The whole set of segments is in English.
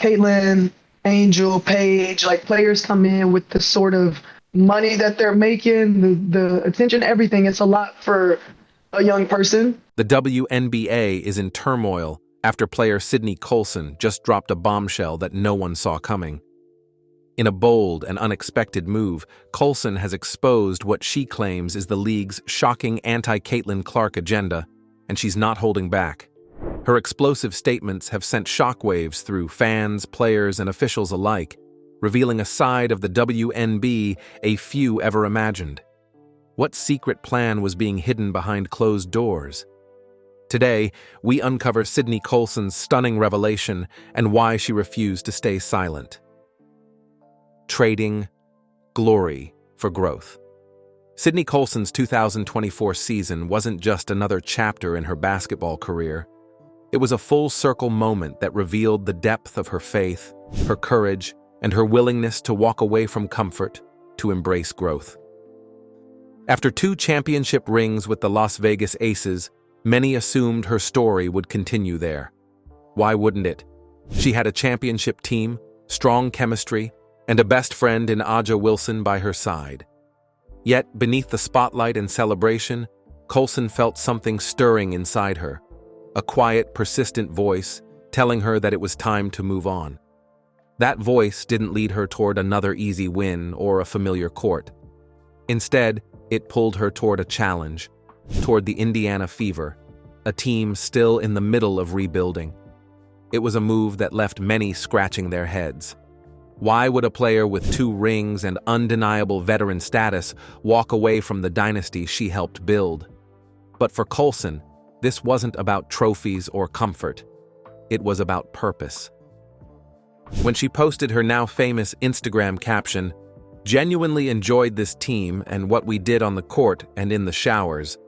Caitlyn, Angel, Paige, like players come in with the sort of money that they're making, the attention, everything. It's a lot for a young person. The WNBA is in turmoil after player Sydney Colson just dropped a bombshell that no one saw coming. In a bold and unexpected move, Colson has exposed what she claims is the league's shocking anti-Caitlyn Clark agenda, and she's not holding back. Her explosive statements have sent shockwaves through fans, players, and officials alike, revealing a side of the WNBA a few ever imagined. What secret plan was being hidden behind closed doors? Today, we uncover Sydney Colson's stunning revelation and why she refused to stay silent. Trading glory for growth. Sydney Colson's 2024 season wasn't just another chapter in her basketball career. It was a full-circle moment that revealed the depth of her faith, her courage, and her willingness to walk away from comfort to embrace growth. After 2 championship rings with the Las Vegas Aces, many assumed her story would continue there. Why wouldn't it? She had a championship team, strong chemistry, and a best friend in A'ja Wilson by her side. Yet, beneath the spotlight and celebration, Colson felt something stirring inside her, a quiet, persistent voice telling her that it was time to move on. That voice didn't lead her toward another easy win or a familiar court. Instead, it pulled her toward a challenge, toward the Indiana Fever, a team still in the middle of rebuilding. It was a move that left many scratching their heads. Why would a player with 2 rings and undeniable veteran status walk away from the dynasty she helped build? But for Colson, this wasn't about trophies or comfort. It was about purpose. When she posted her now famous Instagram caption, "Genuinely enjoyed this team and what we did on the court and in the showers,"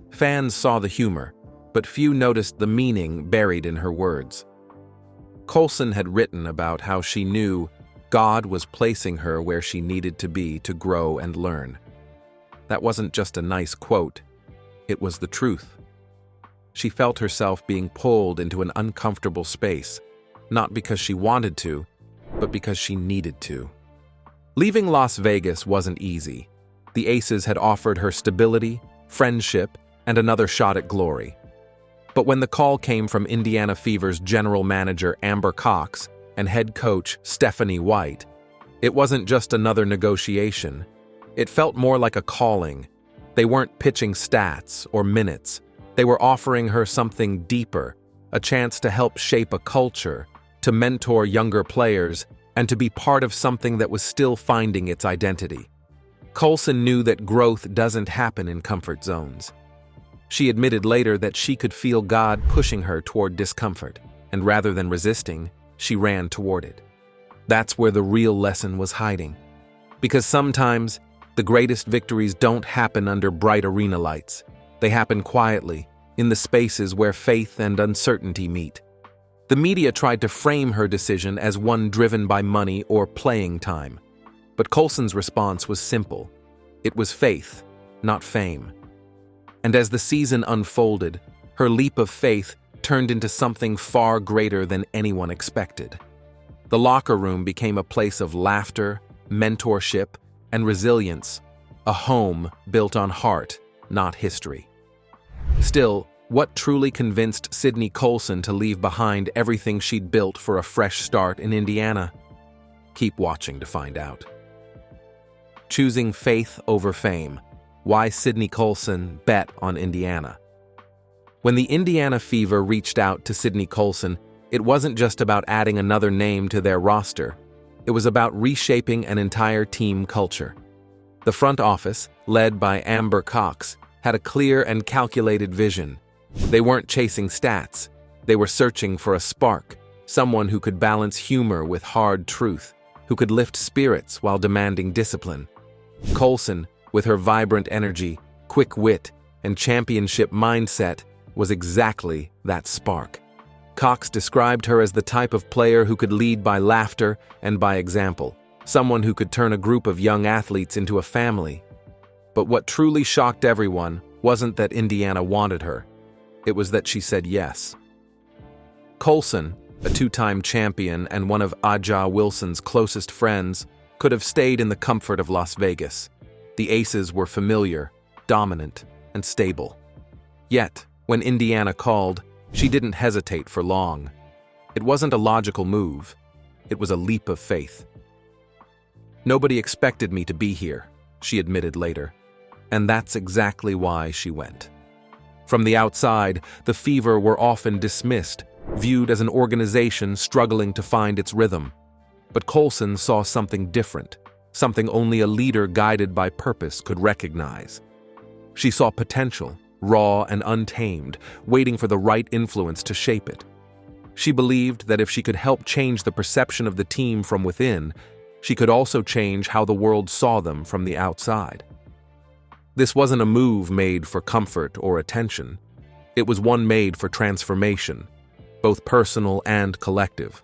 fans saw the humor, but few noticed the meaning buried in her words. Colson had written about how she knew God was placing her where she needed to be to grow and learn. That wasn't just a nice quote, it was the truth. She felt herself being pulled into an uncomfortable space, not because she wanted to, but because she needed to. Leaving Las Vegas wasn't easy. The Aces had offered her stability, friendship, and another shot at glory. But when the call came from Indiana Fever's general manager Amber Cox and head coach Stephanie White, it wasn't just another negotiation. It felt more like a calling. They weren't pitching stats or minutes. They were offering her something deeper, a chance to help shape a culture, to mentor younger players, and to be part of something that was still finding its identity. Colson knew that growth doesn't happen in comfort zones. She admitted later that she could feel God pushing her toward discomfort, and rather than resisting, she ran toward it. That's where the real lesson was hiding. Because sometimes, the greatest victories don't happen under bright arena lights. They happen quietly, in the spaces where faith and uncertainty meet. The media tried to frame her decision as one driven by money or playing time. But Colson's response was simple. It was faith, not fame. And as the season unfolded, her leap of faith turned into something far greater than anyone expected. The locker room became a place of laughter, mentorship, and resilience, a home built on heart, not history. Still, what truly convinced Sydney Colson to leave behind everything she'd built for a fresh start in Indiana? Keep watching to find out. Choosing faith over fame. Why Sydney Colson bet on Indiana. When the Indiana Fever reached out to Sydney Colson, it wasn't just about adding another name to their roster. It was about reshaping an entire team culture. The front office, led by Amber Cox, had a clear and calculated vision. They weren't chasing stats. They were searching for a spark, someone who could balance humor with hard truth, who could lift spirits while demanding discipline. Colson, with her vibrant energy, quick wit, and championship mindset, was exactly that spark. Cox described her as the type of player who could lead by laughter and by example, someone who could turn a group of young athletes into a family. But what truly shocked everyone wasn't that Indiana wanted her. It was that she said yes. Colson, a two-time champion and one of Aja Wilson's closest friends, could have stayed in the comfort of Las Vegas. The Aces were familiar, dominant, and stable. Yet, when Indiana called, she didn't hesitate for long. It wasn't a logical move. It was a leap of faith. "Nobody expected me to be here," she admitted later, and that's exactly why she went. From the outside, the Fever were often dismissed, viewed as an organization struggling to find its rhythm. But Colson saw something different, something only a leader guided by purpose could recognize. She saw potential, raw and untamed, waiting for the right influence to shape it. She believed that if she could help change the perception of the team from within, she could also change how the world saw them from the outside. This wasn't a move made for comfort or attention. It was one made for transformation, both personal and collective.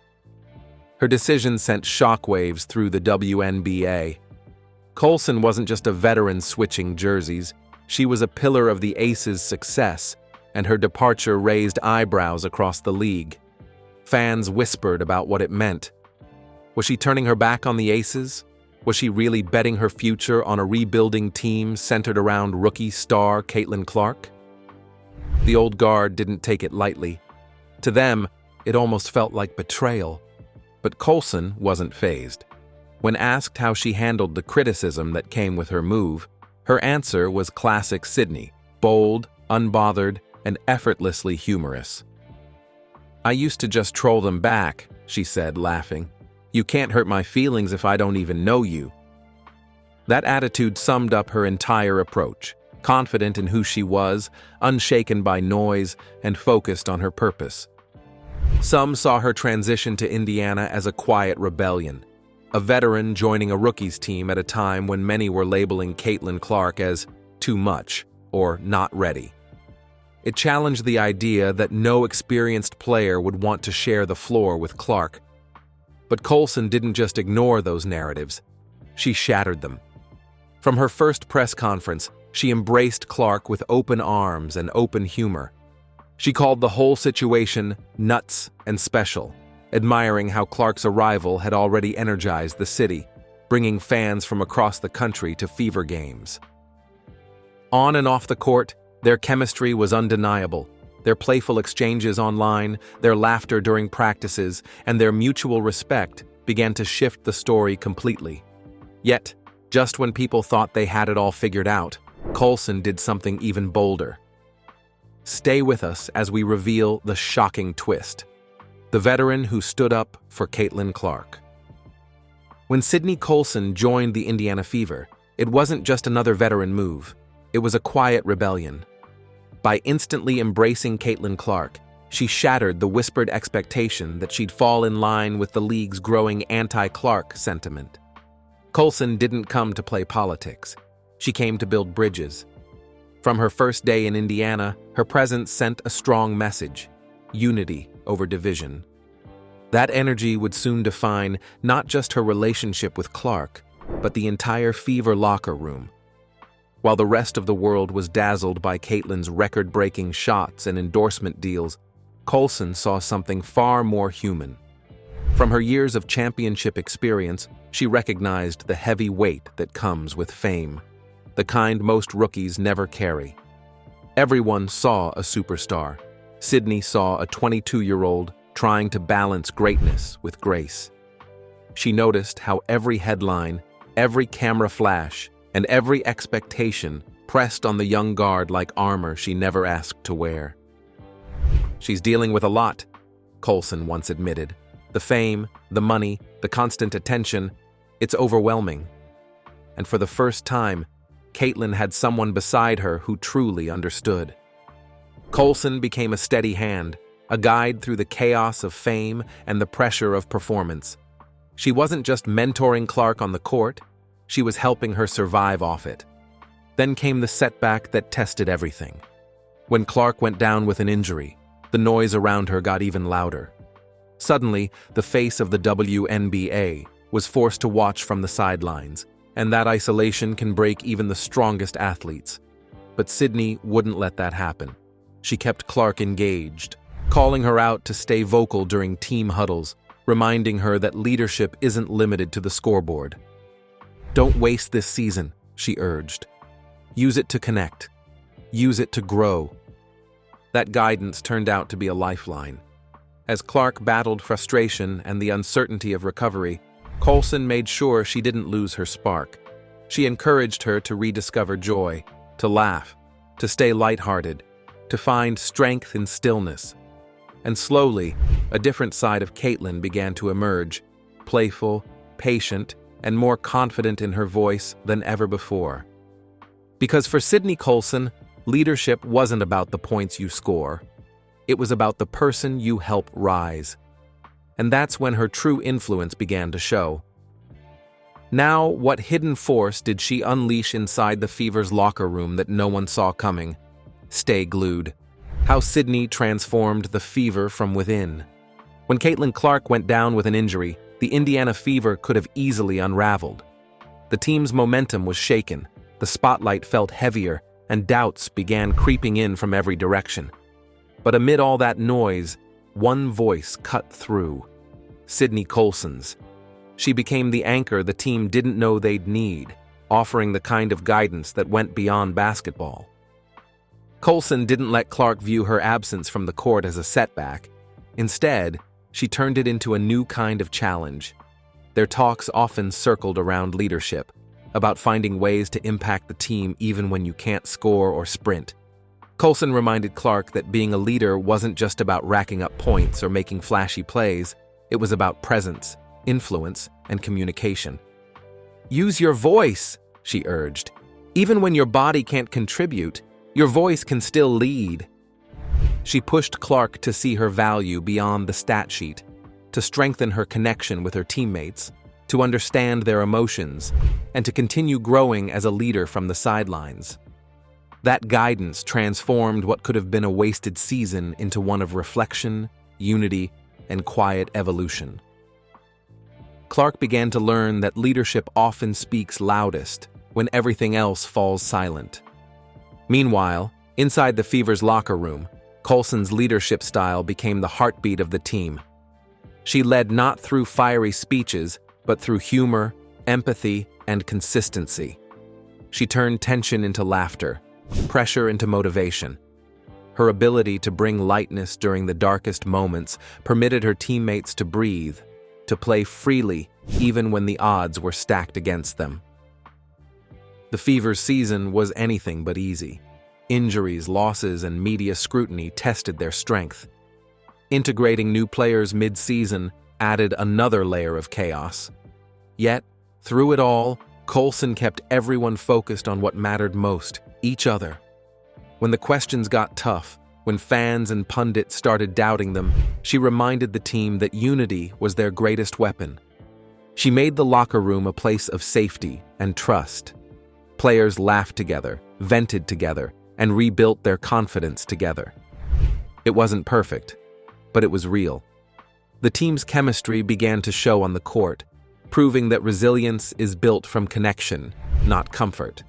Her decision sent shockwaves through the WNBA. Colson wasn't just a veteran switching jerseys, she was a pillar of the Aces' success, and her departure raised eyebrows across the league. Fans whispered about what it meant. Was she turning her back on the Aces? Was she really betting her future on a rebuilding team centered around rookie star Caitlyn Clark? The old guard didn't take it lightly. To them, it almost felt like betrayal. But Colson wasn't fazed. When asked how she handled the criticism that came with her move, her answer was classic Sydney, bold, unbothered, and effortlessly humorous. "I used to just troll them back," she said, laughing. "You can't hurt my feelings if I don't even know you." That attitude summed up her entire approach, confident in who she was, unshaken by noise, and focused on her purpose. Some saw her transition to Indiana as a quiet rebellion, a veteran joining a rookies team at a time when many were labeling Caitlyn Clark as too much or not ready. It challenged the idea that no experienced player would want to share the floor with Clark. But Colson didn't just ignore those narratives, she shattered them. From her first press conference, she embraced Clark with open arms and open humor. She called the whole situation nuts and special, admiring how Clark's arrival had already energized the city, bringing fans from across the country to Fever games. On and off the court, their chemistry was undeniable. Their playful exchanges online, their laughter during practices, and their mutual respect began to shift the story completely. Yet, just when people thought they had it all figured out, Colson did something even bolder. Stay with us as we reveal the shocking twist. The veteran who stood up for Caitlyn Clark. When Sydney Colson joined the Indiana Fever, it wasn't just another veteran move. It was a quiet rebellion. By instantly embracing Caitlyn Clark, she shattered the whispered expectation that she'd fall in line with the league's growing anti-Clark sentiment. Colson didn't come to play politics. She came to build bridges. From her first day in Indiana, her presence sent a strong message: unity over division. That energy would soon define not just her relationship with Clark, but the entire Fever locker room. While the rest of the world was dazzled by Caitlyn's record-breaking shots and endorsement deals, Colson saw something far more human. From her years of championship experience, she recognized the heavy weight that comes with fame, the kind most rookies never carry. Everyone saw a superstar. Sydney saw a 22-year-old trying to balance greatness with grace. She noticed how every headline, every camera flash, and every expectation pressed on the young guard like armor she never asked to wear. "She's dealing with a lot," Colson once admitted. "The fame, the money, the constant attention, it's overwhelming." And for the first time, Caitlyn had someone beside her who truly understood. Colson became a steady hand, a guide through the chaos of fame and the pressure of performance. She wasn't just mentoring Clark on the court, she was helping her survive off it. Then came the setback that tested everything. When Clark went down with an injury, the noise around her got even louder. Suddenly, the face of the WNBA was forced to watch from the sidelines, and that isolation can break even the strongest athletes. But Sydney wouldn't let that happen. She kept Clark engaged, calling her out to stay vocal during team huddles, reminding her that leadership isn't limited to the scoreboard. "Don't waste this season," she urged. "Use it to connect. Use it to grow." That guidance turned out to be a lifeline. As Clark battled frustration and the uncertainty of recovery, Colson made sure she didn't lose her spark. She encouraged her to rediscover joy, to laugh, to stay lighthearted, to find strength in stillness. And slowly, a different side of Caitlyn began to emerge, playful, patient, and more confident in her voice than ever before. Because for Sydney Colson, leadership wasn't about the points you score. It was about the person you help rise. And that's when her true influence began to show. Now, what hidden force did she unleash inside the Fever's locker room that no one saw coming? Stay glued. How Sydney transformed the Fever from within. When Caitlyn Clark went down with an injury, the Indiana Fever could have easily unraveled. The team's momentum was shaken, the spotlight felt heavier, and doubts began creeping in from every direction. But amid all that noise, one voice cut through. Sydney Colson's. She became the anchor the team didn't know they'd need, offering the kind of guidance that went beyond basketball. Colson didn't let Clark view her absence from the court as a setback. Instead, she turned it into a new kind of challenge. Their talks often circled around leadership, about finding ways to impact the team even when you can't score or sprint. Colson reminded Clark that being a leader wasn't just about racking up points or making flashy plays. It was about presence, influence, and communication. "Use your voice," she urged. "Even when your body can't contribute, your voice can still lead." She pushed Clark to see her value beyond the stat sheet, to strengthen her connection with her teammates, to understand their emotions, and to continue growing as a leader from the sidelines. That guidance transformed what could have been a wasted season into one of reflection, unity, and quiet evolution. Clark began to learn that leadership often speaks loudest when everything else falls silent. Meanwhile, inside the Fever's locker room, Colson's leadership style became the heartbeat of the team. She led not through fiery speeches, but through humor, empathy, and consistency. She turned tension into laughter, pressure into motivation. Her ability to bring lightness during the darkest moments permitted her teammates to breathe, to play freely even when the odds were stacked against them. The Fever's season was anything but easy. Injuries, losses, and media scrutiny tested their strength. Integrating new players mid-season added another layer of chaos. Yet, through it all, Colson kept everyone focused on what mattered most: each other. When the questions got tough, when fans and pundits started doubting them, she reminded the team that unity was their greatest weapon. She made the locker room a place of safety and trust. Players laughed together, vented together, and rebuilt their confidence together. It wasn't perfect, but it was real. The team's chemistry began to show on the court, proving that resilience is built from connection, not comfort.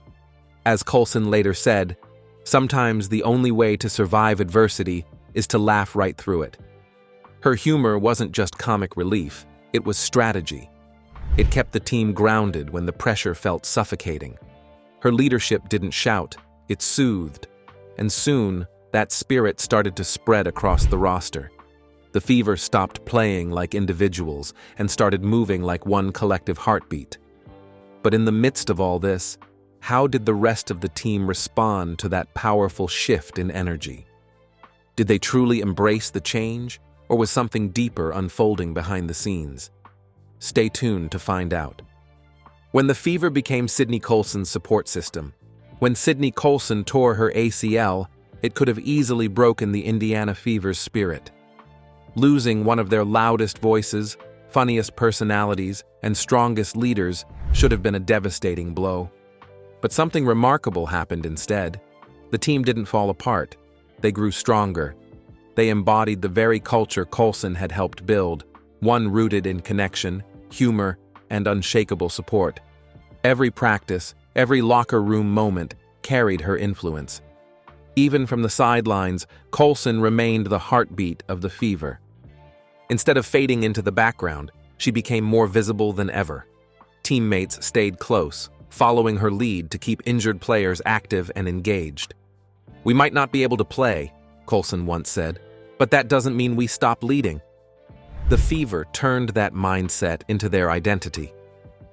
As Colson later said, sometimes the only way to survive adversity is to laugh right through it. Her humor wasn't just comic relief, it was strategy. It kept the team grounded when the pressure felt suffocating. Her leadership didn't shout, it soothed, and soon that spirit started to spread across the roster. The Fever stopped playing like individuals and started moving like one collective heartbeat. But in the midst of all this, how did the rest of the team respond to that powerful shift in energy? Did they truly embrace the change, or was something deeper unfolding behind the scenes? Stay tuned to find out. When the Fever became Sydney Colson's support system, when Sydney Colson tore her ACL, it could have easily broken the Indiana Fever's spirit. Losing one of their loudest voices, funniest personalities, and strongest leaders should have been a devastating blow. But something remarkable happened instead. The team didn't fall apart. They grew stronger. They embodied the very culture Colson had helped build, one rooted in connection, humor, and unshakable support. Every practice, every locker room moment carried her influence. Even from the sidelines, Colson remained the heartbeat of the Fever. Instead of fading into the background, she became more visible than ever. Teammates stayed close, following her lead to keep injured players active and engaged. "We might not be able to play," Colson once said, "but that doesn't mean we stop leading." The Fever turned that mindset into their identity.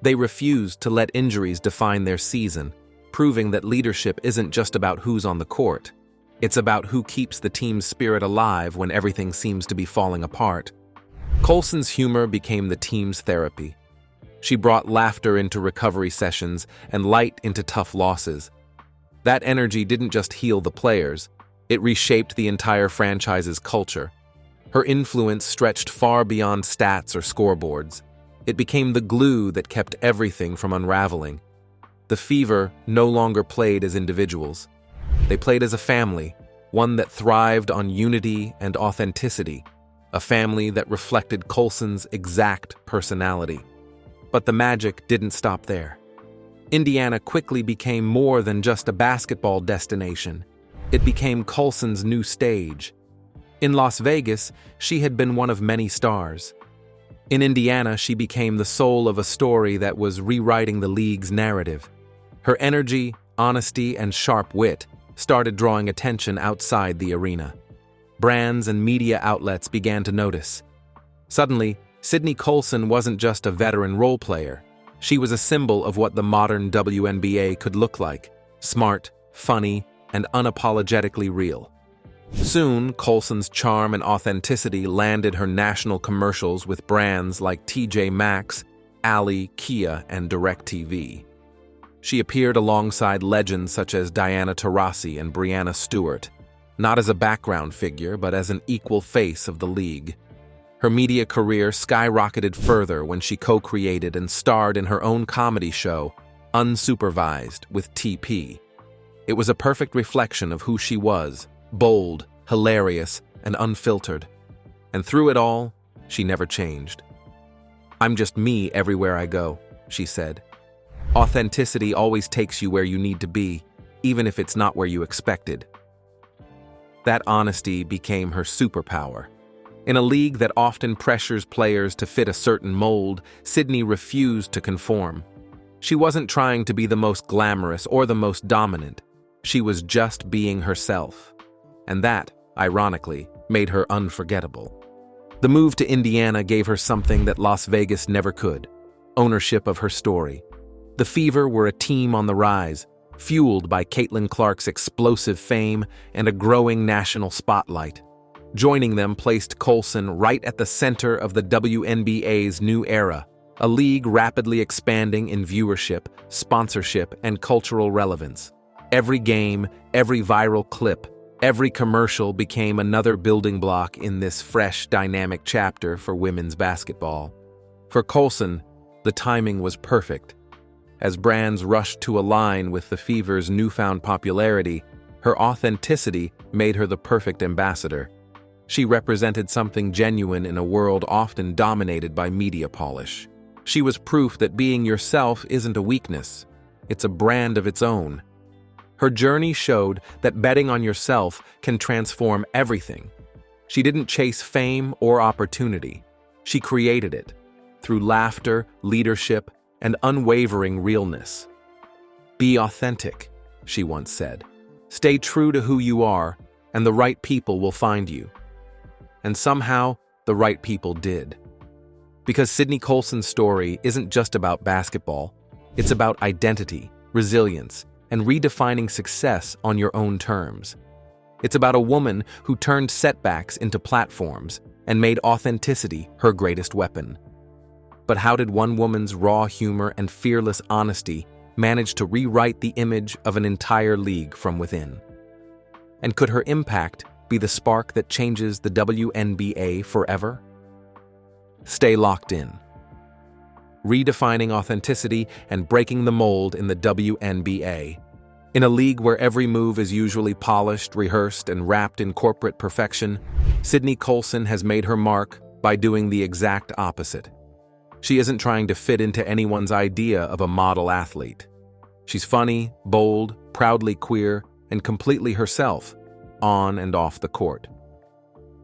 They refused to let injuries define their season, proving that leadership isn't just about who's on the court. It's about who keeps the team's spirit alive when everything seems to be falling apart. Colson's humor became the team's therapy. She brought laughter into recovery sessions and light into tough losses. That energy didn't just heal the players, it reshaped the entire franchise's culture. Her influence stretched far beyond stats or scoreboards. It became the glue that kept everything from unraveling. The Fever no longer played as individuals. They played as a family, one that thrived on unity and authenticity, a family that reflected Colson's exact personality. But the magic didn't stop there. Indiana quickly became more than just a basketball destination. It became Colson's new stage. In Las Vegas, she had been one of many stars. In Indiana, she became the soul of a story that was rewriting the league's narrative. Her energy, honesty, and sharp wit started drawing attention outside the arena. Brands and media outlets began to notice. Suddenly, Sydney Colson wasn't just a veteran role player. She was a symbol of what the modern WNBA could look like: smart, funny, and unapologetically real. Soon, Colson's charm and authenticity landed her national commercials with brands like TJ Maxx, Ali, Kia, and DirecTV. She appeared alongside legends such as Diana Taurasi and Brianna Stewart, not as a background figure, but as an equal face of the league. Her media career skyrocketed further when she co-created and starred in her own comedy show, Unsupervised, with TP. It was a perfect reflection of who she was: bold, hilarious, and unfiltered. And through it all, she never changed. "I'm just me everywhere I go," she said. Authenticity always takes you where you need to be, even if it's not where you expected. That honesty became her superpower. In a league that often pressures players to fit a certain mold, Sydney refused to conform. She wasn't trying to be the most glamorous or the most dominant. She was just being herself. And that, ironically, made her unforgettable. The move to Indiana gave her something that Las Vegas never could: ownership of her story. The Fever were a team on the rise, fueled by Caitlyn Clark's explosive fame and a growing national spotlight. Joining them placed Colson right at the center of the WNBA's new era, a league rapidly expanding in viewership, sponsorship, and cultural relevance. Every game, every viral clip, every commercial became another building block in this fresh, dynamic chapter for women's basketball. For Colson, the timing was perfect. As brands rushed to align with the Fever's newfound popularity, her authenticity made her the perfect ambassador. She represented something genuine in a world often dominated by media polish. She was proof that being yourself isn't a weakness, it's a brand of its own. Her journey showed that betting on yourself can transform everything. She didn't chase fame or opportunity. She created it through laughter, leadership, and unwavering realness. "Be authentic," she once said. "Stay true to who you are, and the right people will find you." And somehow, the right people did. Because Sydney Colson's story isn't just about basketball, it's about identity, resilience, and redefining success on your own terms. It's about a woman who turned setbacks into platforms and made authenticity her greatest weapon. But how did one woman's raw humor and fearless honesty manage to rewrite the image of an entire league from within? And could her impact be the spark that changes the WNBA forever? Stay locked in. Redefining authenticity and breaking the mold in the WNBA. In a league where every move is usually polished, rehearsed, and wrapped in corporate perfection, Sydney Colson has made her mark by doing the exact opposite. She isn't trying to fit into anyone's idea of a model athlete. She's funny, bold, proudly queer, and completely herself, on and off the court.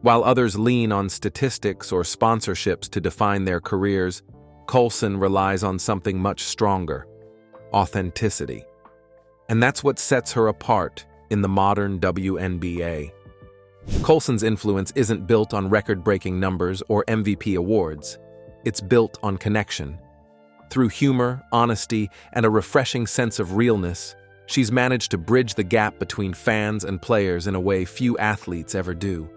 While others lean on statistics or sponsorships to define their careers, Colson relies on something much stronger: authenticity. And that's what sets her apart in the modern WNBA. Colson's influence isn't built on record-breaking numbers or MVP awards. It's built on connection. Through humor, honesty, and a refreshing sense of realness, she's managed to bridge the gap between fans and players in a way few athletes ever do.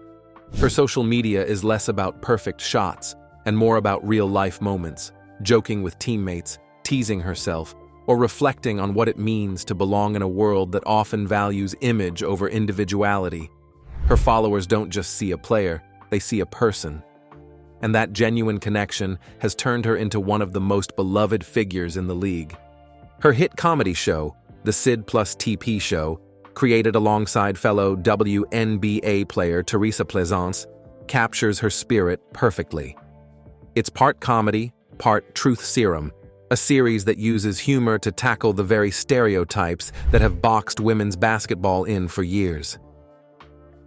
Her social media is less about perfect shots and more about real-life moments, joking with teammates, teasing herself, or reflecting on what it means to belong in a world that often values image over individuality. Her followers don't just see a player, they see a person. And that genuine connection has turned her into one of the most beloved figures in the league. Her hit comedy show, The Sid plus TP Show, created alongside fellow WNBA player Teresa Plaisance, captures her spirit perfectly. It's part comedy, part truth serum, a series that uses humor to tackle the very stereotypes that have boxed women's basketball in for years.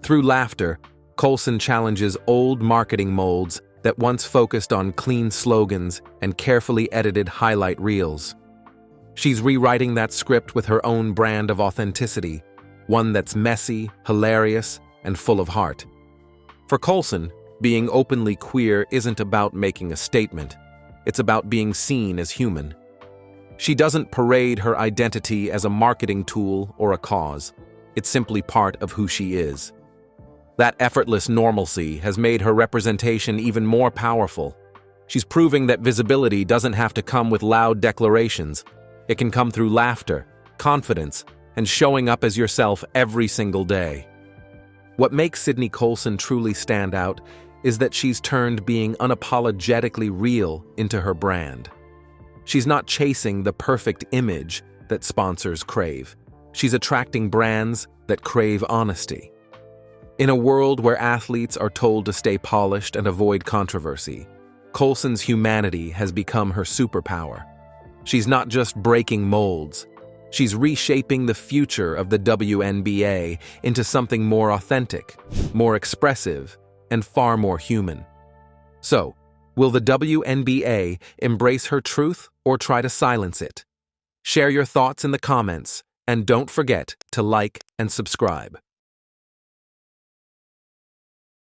Through laughter, Colson challenges old marketing molds that once focused on clean slogans and carefully edited highlight reels. She's rewriting that script with her own brand of authenticity, one that's messy, hilarious, and full of heart. For Colson, being openly queer isn't about making a statement. It's about being seen as human. She doesn't parade her identity as a marketing tool or a cause. It's simply part of who she is. That effortless normalcy has made her representation even more powerful. She's proving that visibility doesn't have to come with loud declarations. It can come through laughter, confidence, and showing up as yourself every single day. What makes Sydney Colson truly stand out is that she's turned being unapologetically real into her brand. She's not chasing the perfect image that sponsors crave. She's attracting brands that crave honesty. In a world where athletes are told to stay polished and avoid controversy, Colson's humanity has become her superpower. She's not just breaking molds. She's reshaping the future of the WNBA into something more authentic, more expressive, and far more human. So, will the WNBA embrace her truth or try to silence it? Share your thoughts in the comments, and don't forget to like and subscribe.